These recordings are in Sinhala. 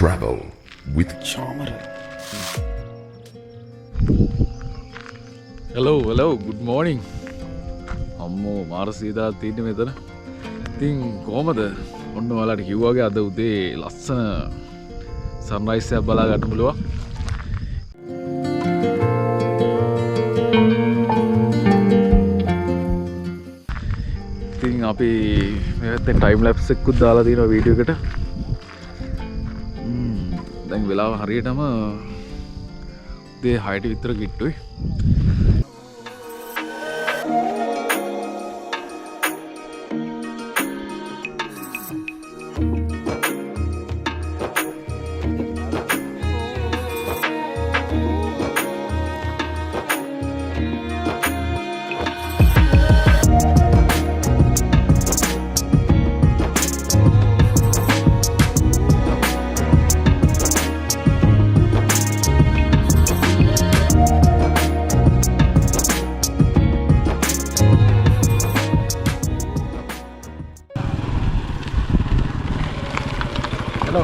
Travel with Chamara. Hello, good morning. අම්මෝ මාර සීදාල් තියෙන්නේ මෙතන. ඉතින් කොහමද? ඔන්න ඔයාලට කිව්වා වගේ අද උදේ ලස්සන සන්රයිස් එකක් බලා ගන්න පුළුවන්. ඉතින් අපි මේකෙන් ටයිම් ලැප්ස් එකකුත් දාලා තියෙනවා වීඩියෝ එකට. දැන් වෙලාව හරියටම උදේ 6ට විතර කිට්ටුයි.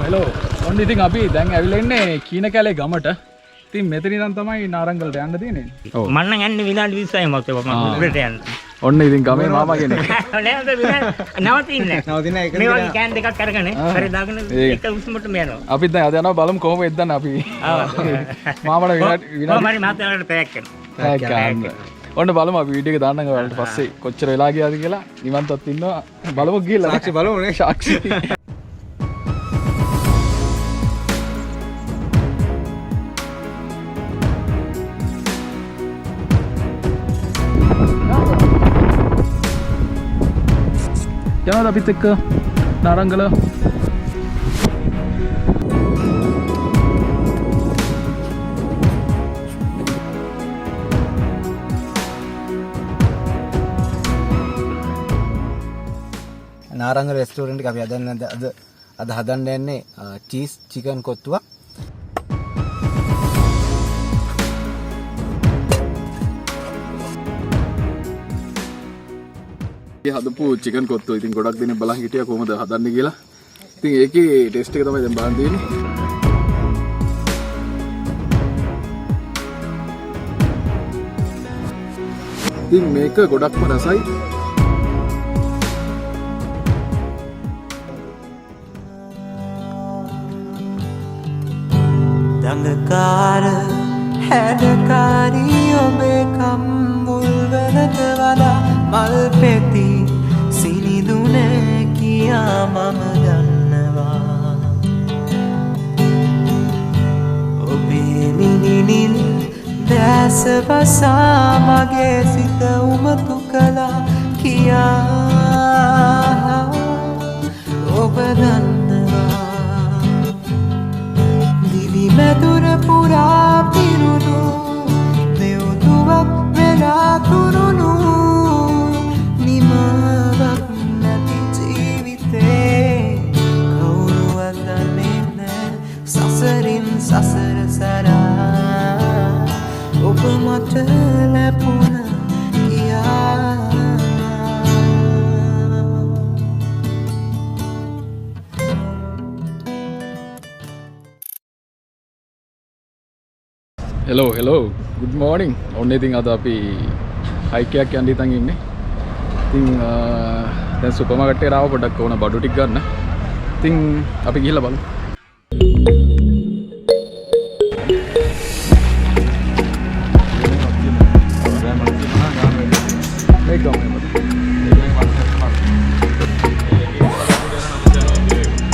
හෙලෝ ඔන්න ඉතින් අපි දැන් ඇවිල්ලා ඉන්නේ කීනකැලේ ගමට. ඉතින් මෙතන ඉඳන් තමයි නාරංගලට යන්න තියෙන්නේ. ඔව්. මන්න යන්නේ විනාඩි 20යි මත මම උඩට යන්න. ඔන්න ඉතින් ගමේ මාමා කෙනෙක්. නෑ නවතින්නේ. මේ වගේ කෑන් දෙකක් අරගෙන හරි දාගෙන එක උස්මට යනවා. අපිත් දැන් අද යනවා බලමු කොහොම එද්දන්න අපි. මාමට විනාඩි මම මාතලට පැයක් කරනවා. ඔන්න බලමු අපි වීඩියෝ එක දාන්නම් ඔයාලට පස්සේ කොච්චර වෙලා ගියාද කියලා. නිවන්තත් ඉන්නවා. බලමු ගිහලා. සාක්ෂි බලමු නේ. සාක්ෂි. යනවාද අපිත් එක්ක නාරංගල? නාරංගල රෙස්ටෝරන්ට් එක අපි අද හදන්න යන්නේ චීස් චිකන් කොත්තුවක්. හදපු චිකන් කොත්තු ඉතින් ගොඩක් දෙනෙක් බලන් හිටියා කොහොමද හදන්නේ කියලා. ඉතින් ඒකේ ටෙස්ට් එක තමයි දැන් බලන් තියෙන්නේ. ඉතින් මේක ගොඩක්ම රසයි. දඟකාර හැඩකාරී ඔබේ කම්මුල් වලට වඩා මල් පෙති සිනිදුන කියා මම දන්නවා. ඔබේ මිනිනිල් දැස වසා මගේ සිත උමතු කළා කියා ඔබ දන්නවා. දිවි මැදුර පුරා පිරුණු දෙව්දුවක් වෙලා තුරුණු නිමාවක් නැති ජීවිතේ කවුරුවත් දන්නේ නෑ සසරින් සසර සරා ඔබ මට ලැබුණා කියා. Hello good morning. ඔන්න ඉතින් අද අපි හයික් එකක් යන්න ඉතින් ඉන්නේ. ඉතින් දැන් සුපර් මාකට් එකට ආව පොඩ්ඩක් ඕන බඩු ටික ගන්න. ඉතින් අපි ගිහලා බලමු. මේක ගමු.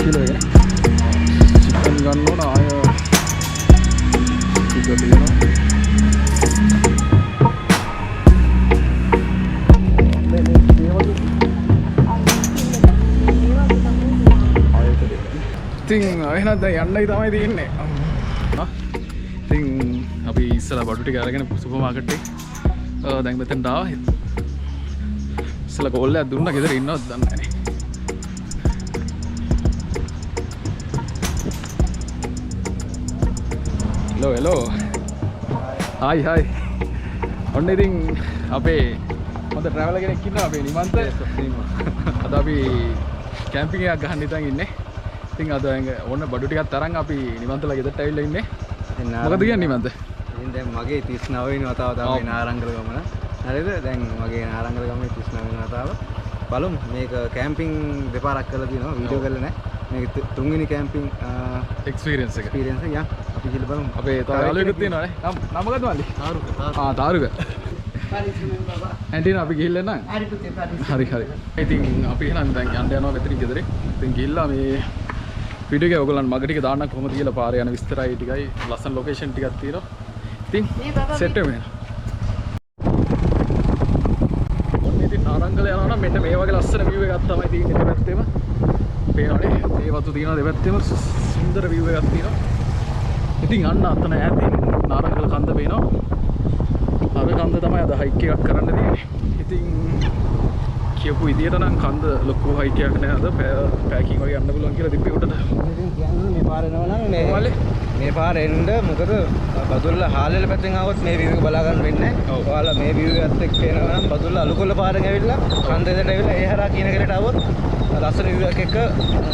කිලෝ එක. චිකන් ගන්න ඕන ආය. චිකන් දෙනවා. ඉතින් එහෙනම් දැන් යන්නයි තමයි තියෙන්නේ. ඉතින් අපි ඉස්සලා බඩු ටික අරගෙන සුපර් මාකට් එකේ දැන් මෙතෙන්ට ආවා. ඉස්සලා කෝල් එකක් දුන්නා ගෙදර ඉන්නවද දන්නේ නැහැ. හෙලෝ හායි ඔන්න ඉතින් අපේ හොඳ ට්‍රැවලර් කෙනෙක් ඉන්නවා අපේ නිමන්ත. අද අපි කැම්පින් එකක් ගහන්න ඉතින් ඉන්නේ. ඉතින් අද ඔන්න බඩු ටිකක් තරන් අපි නිවන්තලා ගෙදරට ඇවිල්ලා ඉන්නේ. මොකද කියන්නේ නිවන්ත? ඉතින් දැන් මගේ 39 වෙනි වතාව තමයි නාරංගල ගමන. හරිද? දැන් මගේ නාරංගල ගමනේ 39 වෙනි වතාව. බලමු මේක කැම්පින් දෙපාරක් කරලා තියෙනවා වීඩියෝ කරලා නැහැ. මේක තුන්වෙනි කැම්පින් එක්ස්පීරියන්ස් එක. එක්ස්පීරියන්ස් එක. අපි ගිහලා බලමු. අපේ තව යාළුවෙකුත් තියෙනවානේ. නම මොකද මල්ලි? තාරුක. ඇන්ටිනා අපි ගිහිල්ලා එන්න. හරි. ඉතින් අපි එහෙනම් දැන් යන්න යනවා මෙතනින් ගෙදරේ. ඉතින් ගිහිල්ලා මේ වීඩියෝ එක ඔයගොල්ලන් මග ටික දාන්න කොහොමද කියලා පාරේ යන විස්තරයි ටිකයි ලස්සන ලොකේෂන් ටිකක් තියෙනවා. ඉතින් සෙට් වෙමු. ඉතින් නාරංගල යනවා නම් මෙන්න මේ වගේ ලස්සන view එකක් තමයි තියෙන්නේ දෙපැත්තේම. පේනවනේ මේ වතු තියෙනවා දෙපැත්තේම සුන්දර view එකක් තියෙනවා. ඉතින් අන්න අතන ඈතින් නාරංගල කන්ද පේනවා. අර කන්ද තමයි අද හයික් එකක් කරන්න තියෙන්නේ. ඉතින් කියපු විදියට නම් කන්ද ලොකු හයික් එකක් නෑ අද පැකින් වගේ යන්න පුළුවන් කියලා තිබ්බේ උඩට. ඉතින් කියන්නේ මේ පාර එනවා නම් මේ පාර එන්න මොකද බදුල්ල හාලෙල පැත්තෙන් ආවොත් මේ view එක බලා ගන්න වෙන්නේ නැහැ. ඔයාලා මේ view එකත් එක්ක එනවා නම් බදුල්ල අලුකොල්ල පාරෙන් ඇවිල්ලා කන්දෙදට ඇවිල්ලා ඒ හරහා කියන කෙරේට ආවොත් ලස්සන view එකක් එක්ක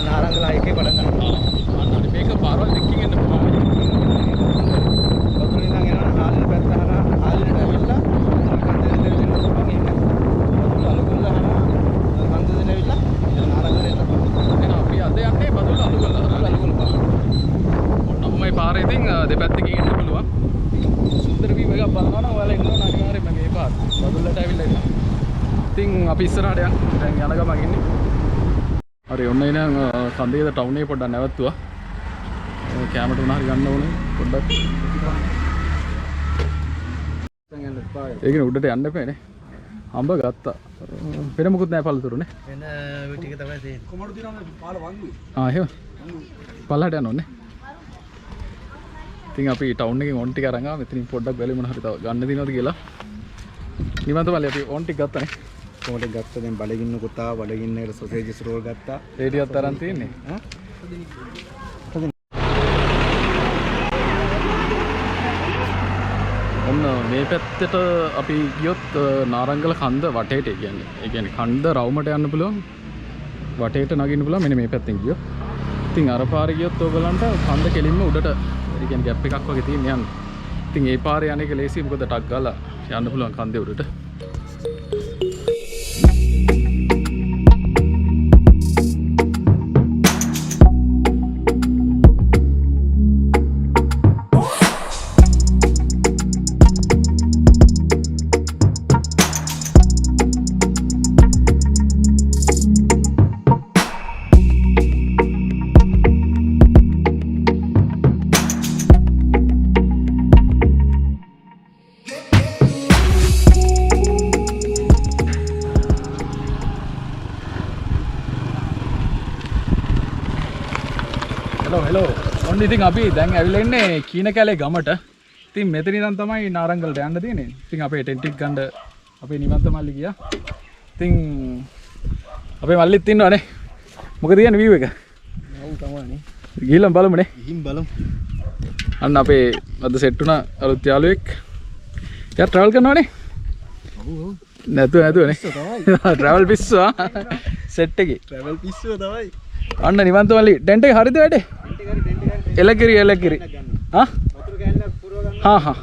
නාරංගල හයික් එක පටන් ගන්නවා. අන්න මේක පාරවල් දෙකකින් එන්න පුළුවන්. බදුල්ල ඉඳන් එනවා හාලෙල පැත්ත හරහා හාලෙලට ඇවිල්ලා කන්දෙදට එන්න පුළුවන් ඉන්න. බදුල්ල අලුකොල්ල හරහා කන්දෙදට ඇවිල්ලා නාරංගල එන්න පුළුවන්. එහෙනම් අපි අද යන්නේ බදුල්ල අලුකොල්ල පාර. ඔන්නමයි පාරේ ඉතින් දෙපැත්තකින් එන්න පුළුවන්. සුන්දර view එකක් බලනවා නම් ඔයාලා ඉන්නවා අනිවාර්යයෙන්ම මේ පාර. බදුල්ලට ඇවිල්ලා ඉන්න. ඉතින් අපි ඉස්සරහට දැන් යන ගමන් ඉන්නේ. හරි ඔන්න එනං කන්දේද ටවුන් එකේ පොඩ්ඩක් නැවතුවා. කැමරට උනා හරි ගන්න ඕනේ පොඩ්ඩක්. දැන් යන්න පාරේ. ඒකනේ උඩට යන්න එපානේ. අඹ ගත්තා. වෙන මොකුත් නැහැ පළතුරුනේ. වෙන ටික තමයි තියෙන්නේ. කොමඩු දිනවා පාල වංගුයි. එහෙම. පල්ලහට යන්න ඕනේ. ඉතින් අපි ටවුන් එකෙන් ඔන් ටික අරන් ආවා. මෙතනින් පොඩ්ඩක් බැලුවේ මොන හරි තව ගන්න දිනවද කියලා. නිවන්ත මල්ලි අපි ඔන් ටික ගත්තානේ. කොමඩ ගත්තා දැන් බඩගින්නකුත් ආවා. බඩගින්නේට සොසේජස් රෝල් ගත්තා. ඒ ටිකත් අරන් තියෙන්නේ. ඔන්න මේ පැත්තට අපි ගියොත් නාරංගල කන්ද වටේට කියන්නේ. ඒ කියන්නේ කන්ද රවුමට යන්න පුළුවන්. වටේට නගින්න පුළුවන් මෙන්න මේ පැත්තෙන් ගියොත්. ඉතින් අර පාරේ ගියොත් ඔයගලන්ට කන්ද කෙලින්ම උඩට ඒ කියන්නේ ගැප් එකක් වගේ තියෙන යන්න. ඉතින් ඒ පාරේ යන්නේ ලේසි මොකද ටක් ගාලා යන්න පුළුවන් කන්දේ උඩට. හෙලෝ ඔන්න ඉතින් අපි දැන් ඇවිල්ලා ඉන්නේ කීනකැලේ ගමට. ඉතින් මෙතන ඉඳන් තමයි නාරංගලට යන්න තියෙන්නේ. ඉතින් අපේ ටෙන්ට් එක ගන්න අපේ නිවන්ත මල්ලි ගියා. ඉතින් අපේ මල්ලිත් ඉන්නවනේ. මොකද කියන්නේ view එක? ඔව් තමයි. ගිහින් බලමුනේ. ගිහින් බලමු. අන්න අපේ අද සෙට් වුණා අලුත් යාළුවෙක්. යා ට්‍රැවල් කරනවනේ. ඔව්. නැතුවනේ. ට්‍රැවල් පිස්සුවා. සෙට් එකේ. ට්‍රැවල් පිස්සුව තමයි. අන්න නිවන්ත මල්ලි ටෙන්ට් එක හරිද වැඩේ? එලකිරි හා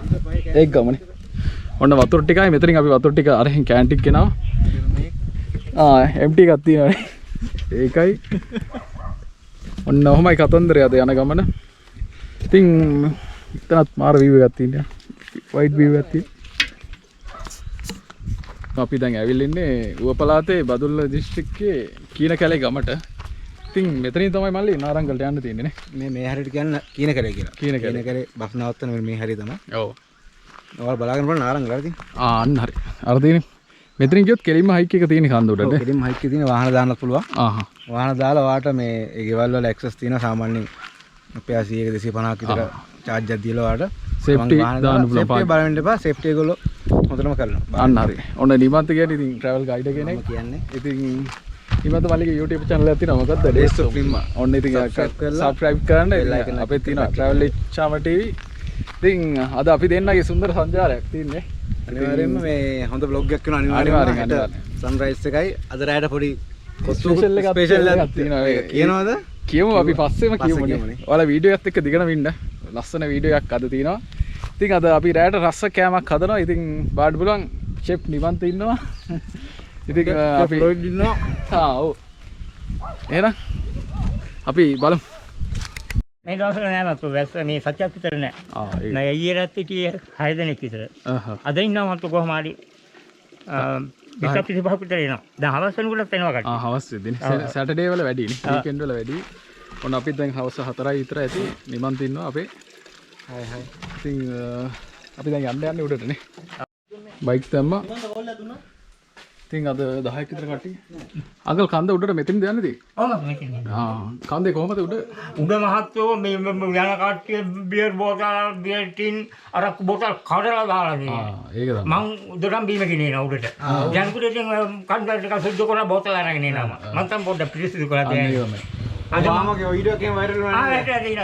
ඒක ගමනේ. ඔන්න වතුර ටිකයි මෙතනින් අපි වතුර ටික අරහෙන් කෑන් ටික ගෙනාවා. එම්ටි එකක් තියෙනවානේ. ඒකයි. ඔන්න ඔහමයි කතන්දරය අද යන ගමන. ඉතින් ඉතනත් මාර view එකක් තියෙනවා. වයිඩ් view එකක් තියෙනවා. අපි දැන් ඇවිල්ලා ඉන්නේ ඌවපලාතේ බදුල්ල දිස්ත්‍රික්කයේ කීනකැලේ ගමට. ඉතින් මෙතනින් තමයි මල්ලි නාරංගලට යන්න තියෙන්නේ නේ. මේ හරියට කියන්න කීනකැලේ කියලා. කීනකැලේ බස් නවත්තන මේ හරිය තමයි. ඔව්. ඔයාලා බලාගෙන බලන්න නාරංගල හරිද? අන්න හරි. අර තියෙන්නේ. මෙතනින් ගියොත් කෙලින්ම හයික් එක තියෙන කන්ද උඩට. ඔව් කෙලින්ම හයික් එකේ තියෙන වාහන දාන්නත් පුළුවන්. වාහන දාලා වාට මේ ඒ ගෙවල් වල ඇක්සස් තියෙනවා සාමාන්‍යයෙන් රුපියල් 100 250ක් විතර charge එකක් දීලා වාට සේෆ්ටි දාන්න පුළුවන්. සේෆ්ටි බලන්න එපා. සේෆ්ටි ඒගොල්ලෝ හොඳටම කරනවා. අන්න හරි. ඔන්න නිමන්ත කියන්නේ ඉතින් travel guide කෙනෙක්. කියන්නේ. ඉතින් නිමන්ත මල්ලිගේ YouTube channel එකක් තියෙනවා. මොකද්ද? Days of Nimma. ඔන්න ඉතින් subscribe කරන්න අපේ තියෙනවා travel chama TV. ඉතින් අද අපි දෙන්නගේ සුන්දර සංචාරයක් තියෙන්නේ. අනිවාර්යයෙන්ම මේ හොඳ vlog එකක් වෙනවා අනිවාර්යයෙන්ම. sunrise එකයි අද රැයට පොඩි ස්පෙෂල් එකක් තියෙනවා. කියනවාද? කියමු අපි පස්සෙම කියමුනේ. ඔයාලා වීඩියෝ එකත් එක්ක දිගටම ඉන්න. ලස්සන වීඩියෝ එකක් අද තියෙනවා. ඉතින් අද අපි රැයට රස්ස කෑමක් හදනවා. ඉතින් බාඩ් බලන් ෂෙෆ් නිවන්ත ඉන්නවා. ඉතින් අපි ඉන්නවා. ඔව්. එහෙනම් අපි බලමු. මේ දවස්වල නෑ මතු වැස්ස මේ සත්‍යයක් විතර නෑ. නෑ ඊයේ රාත්‍රී කී 6 දෙනෙක් විතර. අද ඉන්නවා මතු කොහොම හරි 25 විතර එනවා. දැන් හවස් වෙනකොට එනවා කට්ටිය. හවස් වෙද්දිනේ. සැටර්ඩේ වල වැඩිනේ. වීකෙන්ඩ් වල වැඩි. ඔන්න අපිත් දැන් හවස් 4යි විතර ඇති. නිමන්ත ඉන්නවා අපේ. හයි. ඉතින් අපි දැන් යන්න උඩටනේ. බයික් දැම්මා. ඉතින් අද 10ක් විතර කට්ටිය. අඟල් කන්ද උඩට මෙතනින්ද යන්නේ දී? ඔව් මෙතනින්. කන්දේ කොහමද උඩ? උඩ මහත්තයෝ මේ යන කට්ටිය බියර් බෝතල් බියර් ටින් අරක්කු බෝතල් කඩලා දාලා තියෙනවා. ඒක තමයි. මං උඩටම බීම ගෙනියනවා උඩට. ජනකුට ඉතින් කන්ද ටික සුද්ධ කරලා බෝතල් අරගෙන එනවා. මම තමයි පොඩ්ඩක් පිළිසිදු කරලා දෙන්නේ. අද මාමගේ වීඩියෝ එකෙන් වයිරල් වුණා.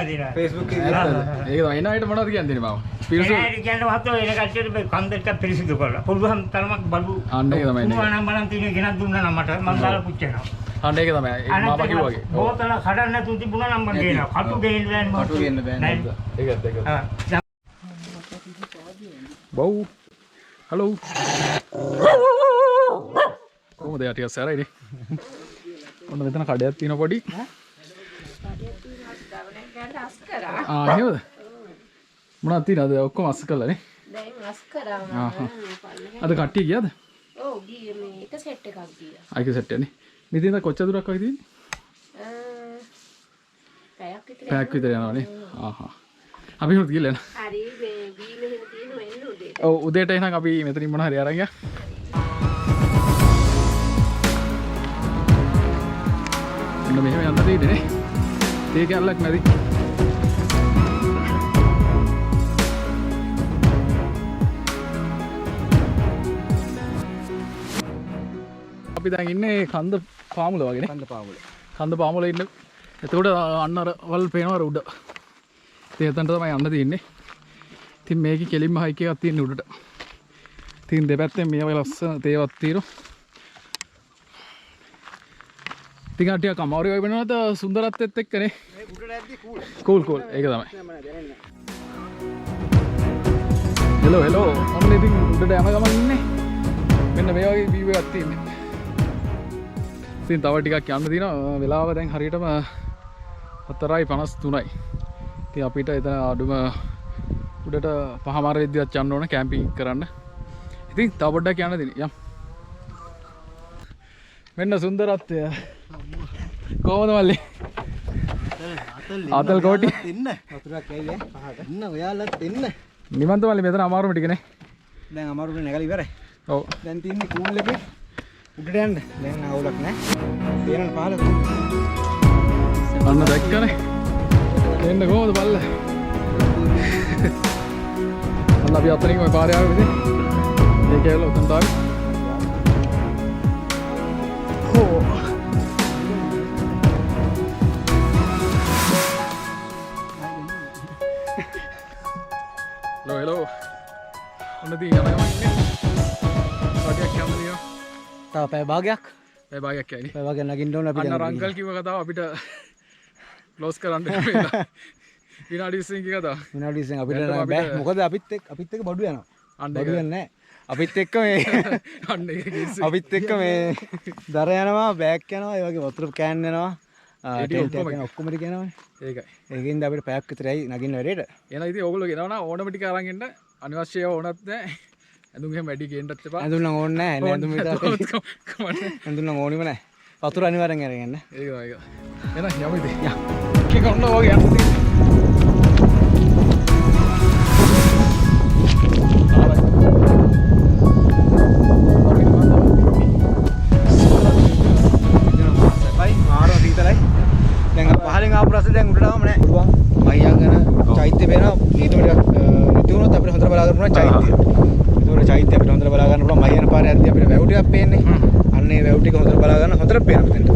දිනා. Facebook එකේ ඒක තමයි. එනයිට මොනවද කියන්නේ මාව? පිළිසු. ඒ කියන්නේ මහත්තයෝ එන කට්ටියට මේ කන්ද ටික පිළිසිදු කරලා. පුළුවන් තරමක් බලු. අන්න ඒක තමයි. මොනවා නම් බලන් තියෙන ගෙනත් දුන්නා නම් මට මම දාලා පුච්චනවා. අන්න ඒක තමයි. මාමා කිව්වා වගේ. බෝතල කඩන්න නැතුව තිබුණා නම් මම ගේනවා. කටු ගේන්න බෑනේ මම. කටු ගේන්න බෑනේ. ඒකත්. බව්. හලෝ. කොහොමද ටිකක් සැරයිනේ. ඔන්න මෙතන කඩයක් තියෙන පොඩි. එහෙමද? මොනවද තියෙනවද? ඔක්කොම අස් කළානේ. දැන් අස් කරා මම. අද කට්ටිය ගියාද? ඔව් ගියේ මේ එක සෙට් එකක් ගියා. ආයික සෙට් එකනේ. මෙතන කොච්චර දුරක් වගේ තියෙන්නේ? පැයක් විතර. පැයක් විතර යනවානේ. අපි හොත් ගිහලා යනවා. හරි මේ බී මෙහෙම තියෙනවා එන්න උදේට. ඔව් උදේට එහෙනම් අපි මෙතනින් මොන හරි අරන් ගියා. මෙන්න මෙහෙම යන්න දෙන්නේ නේ. තේ කැල්ලක් නැති. අපි දැන් ඉන්නේ කන්ද පාමුල වගේනේ. කන්ද පාමුල ඉන්න. එතකොට අන්න අර වල් පේනවා උඩ. ඉතින් එතනට තමයි යන්න තියෙන්නේ. ඉතින් මේකේ කෙලින්ම හයික් එකක් තියෙන උඩට. ඉතින් දෙපැත්තෙන් මේ වගේ ලස්සන තේවක් තියෙනවා. ඉතින් ටිකක් අමාරු වෙයි වෙනවද සුන්දරත්වෙත් එක්කනේ. මේ උඩට ඇද්දි කූල් ඒක තමයි. හෙලෝ ඔන්න ඉතින් උඩට යන ගමන් ඉන්නේ. මෙන්න මේ වගේ view එකක් තියෙන්නේ. ඉතින් තව ටිකක් යන්න තියෙනවා. වෙලාව දැන් හරියටම 4:53යි. ඉතින් අපිට එතන අඩුම උඩට 5:00 වෙද්දිවත් යන්න ඕන කැම්පින් කරන්න. ඉතින් තව පොඩ්ඩක් යන්න දෙන්න. යම්. මෙන්න සුන්දරත්වය. කොහොමද මල්ලි? අතල් කෝටි ඉන්න. වතුරක් ඇවිල්ලා පහකට. ඉන්න ඔයාලත් ඉන්න. නිමන්ත මල්ලි මෙතන අමාරුම ටිකනේ. දැන් අමාරුනේ නැගලා ඉවරයි. ඔව්. දැන් තියන්නේ කූල් එකේ උඩට යන්න. දැන් අවුලක් නැහැ. තේරෙන පහල. අන්න දැක්කනේ. එන්න කොහොමද බල්ල? අන්න අපි අතරින් ওই පාරේ ආවෙ ඉතින්. ඒක ඇවිල්ලා උතන් තාවි. හෝ. හෙලෝ. ඔන්න දී යනවා ඉන්නේ. වාඩියක් යන්න දිනවා. තා පැය භාගයක්. පැය භාගයක් යයිනේ. පැය භාගයක් නගින්න ඕන අපි අන්න රංකල් කිව්ව කතාව අපිට ක්ලෝස් කරන්න වෙලා. විනාඩි 20කින් කිය කතාව. විනාඩි 20න් අපිට බෑ. මොකද අපිත් එක්ක බඩු යනවා. අන්න බඩු යන්නේ නැහැ. අපිත් එක්ක මේ අන්න ඒක කිස්සු. අපිත් එක්ක මේ දර යනවා, බෑග් යනවා, ඒ වගේ වතුර කෑන් යනවා. ඔක්කොම ටික යනවානේ. ඒකයි. ඒකින්ද අපිට පැයක් විතරයි නගින්න වැඩේට. එහෙනම් ඉතින් ඕගොල්ලෝ ගෙනවනා ඕනම ටික අරන් එන්න. අනිවාර්යව ඕනත් නැහැ. ඇඳුම් එහෙම වැඩි ගේන්නත් එපා. ඇඳුම් නම් ඕනේ නැහැ. ඇඳුම් විතරක්. ඇඳුම් නම් ඕනෙම නැහැ. වතුර අනිවාර්යෙන් අරගෙන යන්න. ඒක. එහෙනම් යමු ඉතින්. කීක ඔන්න වගේ යන්න තියෙන්නේ. දැන් පහලින් ආපු රස දැන් උඩට ආවම නෑ. පුළුවන්. මහියංගන චෛත්‍ය වෙනවා. ඊට වඩා නිතුනොත් අපිට හොඳට බලා ගන්න පුළුවන් චෛත්‍ය. ඒතකොට චෛත්‍ය අපිට හොඳට බලා ගන්න පුළුවන්. මහියන පාරේ යද්දී අපිට වැව් ටිකක් පේන්නේ. අන්න ඒ වැව් ටික හොඳට බලා ගන්න හොඳට පේනවා මෙතනට.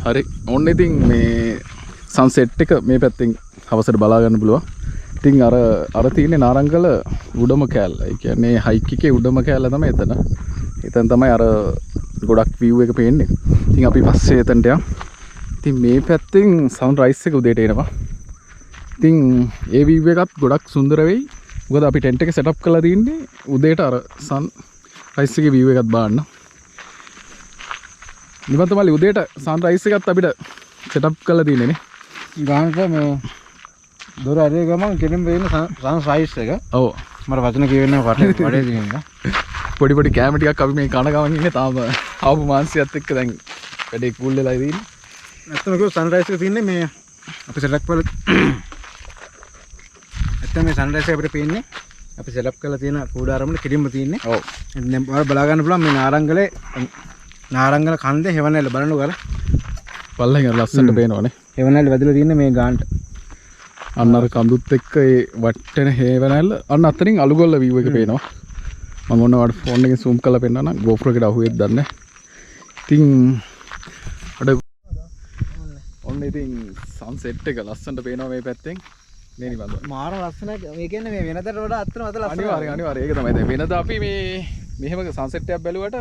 හරි ඔන්න ඉතින් මේ සන්සෙට් එක මේ පැත්තෙන් හවසට බලා ගන්න පුළුවන්. ඉතින් අර තියෙන්නේ නාරංගල උඩම කෑල්ල. ඒ කියන්නේ හයික් එකේ උඩම කෑල්ල තමයි එතන. එතන තමයි අර ගොඩක් view එක පේන්නේ. ඉතින් අපි පස්සේ එතනට යමු. ඉතින් මේ පැත්තෙන් සන්රයිස් එක උදේට එනවා. ඉතින් ඒ view එකත් ගොඩක් සුන්දර වෙයි. මොකද අපි ටෙන්ට් එක සෙටප් කරලා තින්නේ උදේට අර සන්රයිස් එකේ view එකත් බලන්න. නිබන්ත මල්ලි උදේට සන්රයිස් එකත් අපිට සෙටප් කරලා තින්නේ නේ. ගානට මේ දොර ඇරේ ගමන් කෙලින් වෙන සන්රයිස් එක. ඔව්. මට වචන කියවෙන්න වඩේ තියෙනවා. පොඩි පොඩි කැම ටිකක් අපි මේ කන ගමන් ඉන්නේ තාම ආපු මාන්සියත් එක්ක දැන් වැඩේ කූල් වෙලා ඉතින්. ඇත්තම කිව්වොත් සන්රයිස් එක තින්නේ මේ අපි සෙටප් කරලා ඇත්තම මේ සන්රයිස් එක අපිට පේන්නේ අපි සෙටප් කරලා තියෙන කූඩාරමල කෙලින්ම තියෙන්නේ. ඔව්. දැන් ඔයාලා බලා ගන්න පුළුවන් මේ නාරංගල කන්දේ හෙවණැල්ල බලන්නකො අර පල්ලෙන් අර ලස්සනට පේනවනේ. හෙවණැල්ල වැදලා තින්නේ මේ ගානට. අන්න අර කඳුත් එක්ක ඒ වට්ටෙන හේවණැල්ල අන්න අතරින් අලුගොල්ල view එක පේනවා. මම ඔන්න ඔයාලට ෆෝන් එකෙන් zoom කරලා පෙන්නනවා නම් GoPro එකට අහුවෙද්ද දන්නේ. ඉතින් ඔන්න ඉතින් සන්සෙට් එක ලස්සනට පේනවා මේ පැත්තෙන්. මේ නිබඳව. මාර ලස්සනක්. මේ කියන්නේ මේ වෙනදට වඩා අත්‍තරම අත ලස්සනයි. අනිවාර්යයෙන් ඒක තමයි. දැන් වෙනද අපි මේ මෙහෙම සන්සෙට් එකක් බැලුවට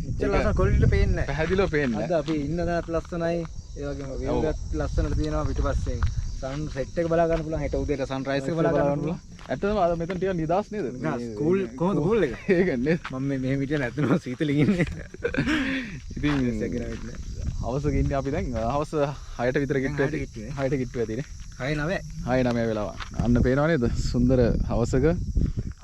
ඉච්ච ලස්සන ක්වොලිටියට පේන්නේ නැහැ. පැහැදිලිව පේන්නේ අද අපි ඉන්න තැනත් ලස්සනයි. ඒ වගේම view එකත් ලස්සනට තියෙනවා පිටපස්සෙන්. සන්සෙට් එක බලා ගන්න පුළුවන්. හෙට උදේට සන්රයිස් එක බලා ගන්න පුළුවන්. ඇත්තටම අද මෙතන ටිකක් නිදාස් නේද? ස්කූල් කොහොමද කූල් එක? ඒක නේද? මම මේ හිටිය නැත්නම් සීතලෙන් ඉන්නේ. ඉතින් හවස ඉන්නේ අපි දැන් හවස 6ට විතර කිට්ටු ඇති. 6ට කිට්ටු ඇතිනේ. 6-9 වෙලාව. අන්න පේනව නේද? සුන්දර හවසක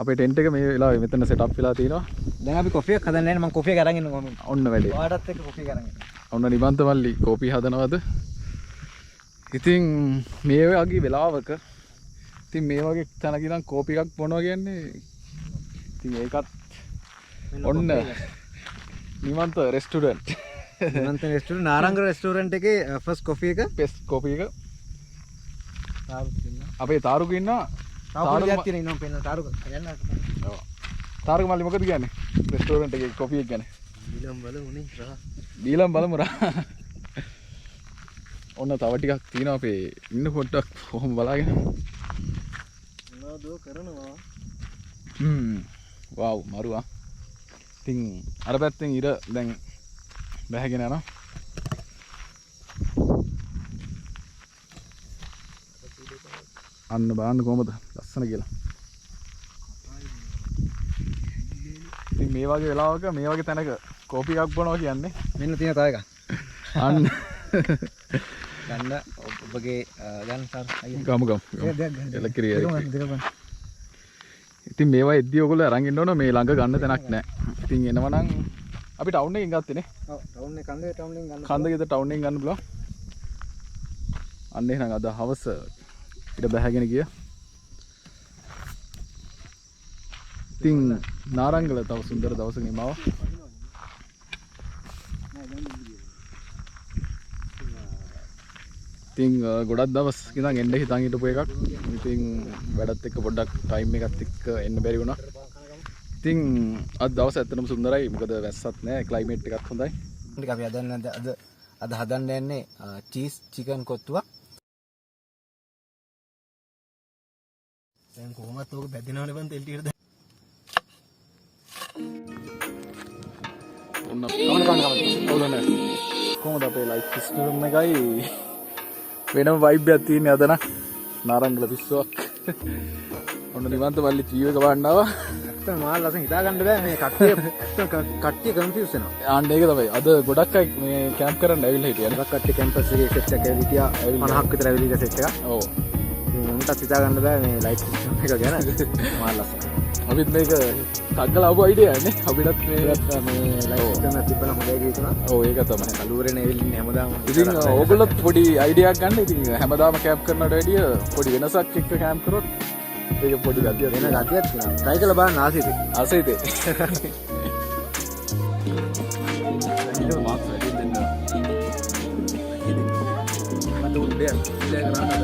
අපේ ටෙන්ට් එක මේ වෙලාවේ මෙතන සෙටප් වෙලා තියෙනවා. දැන් අපි කොෆි එකක් හදන්න යන්නේ. මම කොෆි එක අරන් ඉන්නවා මම. ඔන්න වැඩේ. ඔයාටත් එක්ක කොෆි එක අරන් ඉන්නවා. ඔන්න නිබන්ත මල්ලි කෝපි හදනවද? ඉතින් මේ වගේ වෙලාවක ඉතින් මේ වගේ තැනක ඉඳන් කෝපි එකක් බොනවා කියන්නේ ඉතින් ඒකත් ඔන්න නිමන්ත රෙස්ටුරන්ට් නාරංගල රෙස්ටුරන්ට් එකේ ෆස්ට් කොෆි එක බෙස්ට් කෝපි එක අපේ තාරුක ඉන්නවා. තාරුක තියෙන ඉන්නවා පෙන්න තාරුක යන්න. ඔව්. තාරුක මල්ලි මොකද කියන්නේ? රෙස්ටුරන්ට් එකේ කොෆි එක ගැන. දීලම් බලමු රා. ඔන්න තව ටිකක් තියෙනවා අපේ ඉන්න පොඩ්ඩක් කොහොම බලාගෙන. මොනවද කරනවා? වව් මරුවා. ඉතින් අර පැත්තෙන් ඉර දැන් බැහැගෙන යනවා. අන්න බලන්න කොහමද ලස්සන කියලා. ඉතින් මේ වගේ වෙලාවක මේ වගේ තැනක කෝපි එකක් බොනවා කියන්නේ මෙන්න තියෙන තව එකක්. අන්න ගන්න ඔබගේ ගන්න සර් අයියා. ගමු. එලකිරිය. ඉතින් මේවා එද්දී ඔයගොල්ලෝ අරන් ඉන්න ඕන මේ ළඟ ගන්න තැනක් නැහැ. ඉතින් එනවා නම් අපි ටවුන් එකෙන් ගත්තේනේ. ඔව් ටවුන් එක කන්දේ ටවුන් එකෙන් ගන්න. කන්දේ ටවුන් එකෙන් ගන්න පුළුවන්. අන්න එහෙනම් අද හවස ඊට බැහැගෙන ගියා. ඉතින් නාරංගල තව සුන්දර දවසක නිමාව. ඉතින් ගොඩක් දවස් ඉඳන් එන්න හිතන් හිටපු එකක්. ඉතින් වැඩත් එක්ක පොඩ්ඩක් ටයිම් එකත් එක්ක එන්න බැරි වුණා. ඉතින් අද දවස් ඇත්තටම සුන්දරයි. මොකද වැස්සත් නැහැ, ක්ලයිමේට් එකත් හොඳයි. ටික අපි අද හදන්න යන්නේ චීස් චිකන් කොත්තුවක්. දැන් කොහොමද ඕක බැදිනවනේ බන් තෙල් ටිකට දැන්. ඔන්න කමන. කොහොමද අපේ ලයිෆ් සිස්ටම් එකයි වෙනම වයිබ් එකක් තියෙන්නේ අද නම් නාරංගල පිස්සුවක්. ඔන්න නිවන්ත මල්ලි ජීව එක බලන්න ආවා. නැත්තම් මාල් ලස්සන හිතා ගන්න බෑ මේ කට්ටිය කන්ෆියුස් වෙනවා. ආන්න ඒක තමයි. අද ගොඩක් අය මේ කැම්ප් කරන්න ඇවිල්ලා හිටියා. ගොඩක් කට්ටිය කැම්පස් එකේ සෙට් එකක් ඇවිල්ලා 50ක් විතර ඇවිල්ලා සෙට් එකක්. ඔව්. උන්ටත් හිතා ගන්න බෑ මේ ලයිෆ් සිස්ටම් එක ගැන. මාල් ලස්සන. අපිත් මේක තග්ගල ආපු අයිඩියා නේ. අපිටත් මේ ලයිෆ් සිස්ටම් එක තිබ්බම හොඳයි කියලා. ඔව් ඒක තමයි. කලුවරේ නෙවිල් ඉන්නේ හැමදාම. ඉතින් ඕගොල්ලොත් පොඩි අයිඩියාවක් ගන්න. ඉතින් හැමදාම කැම්ප් කරනවට වැඩිය පොඩි වෙනසක් එක්ක කැම්ප් කරොත් ඒක පොඩි ගතියක් වෙන ගතියක් තියෙනවා. try කරලා බලන්න ආසිතේ. ආසයිතේ. මාක්ස් වැඩි දෙන්න. මට උඩ දෙයක් කරන්න.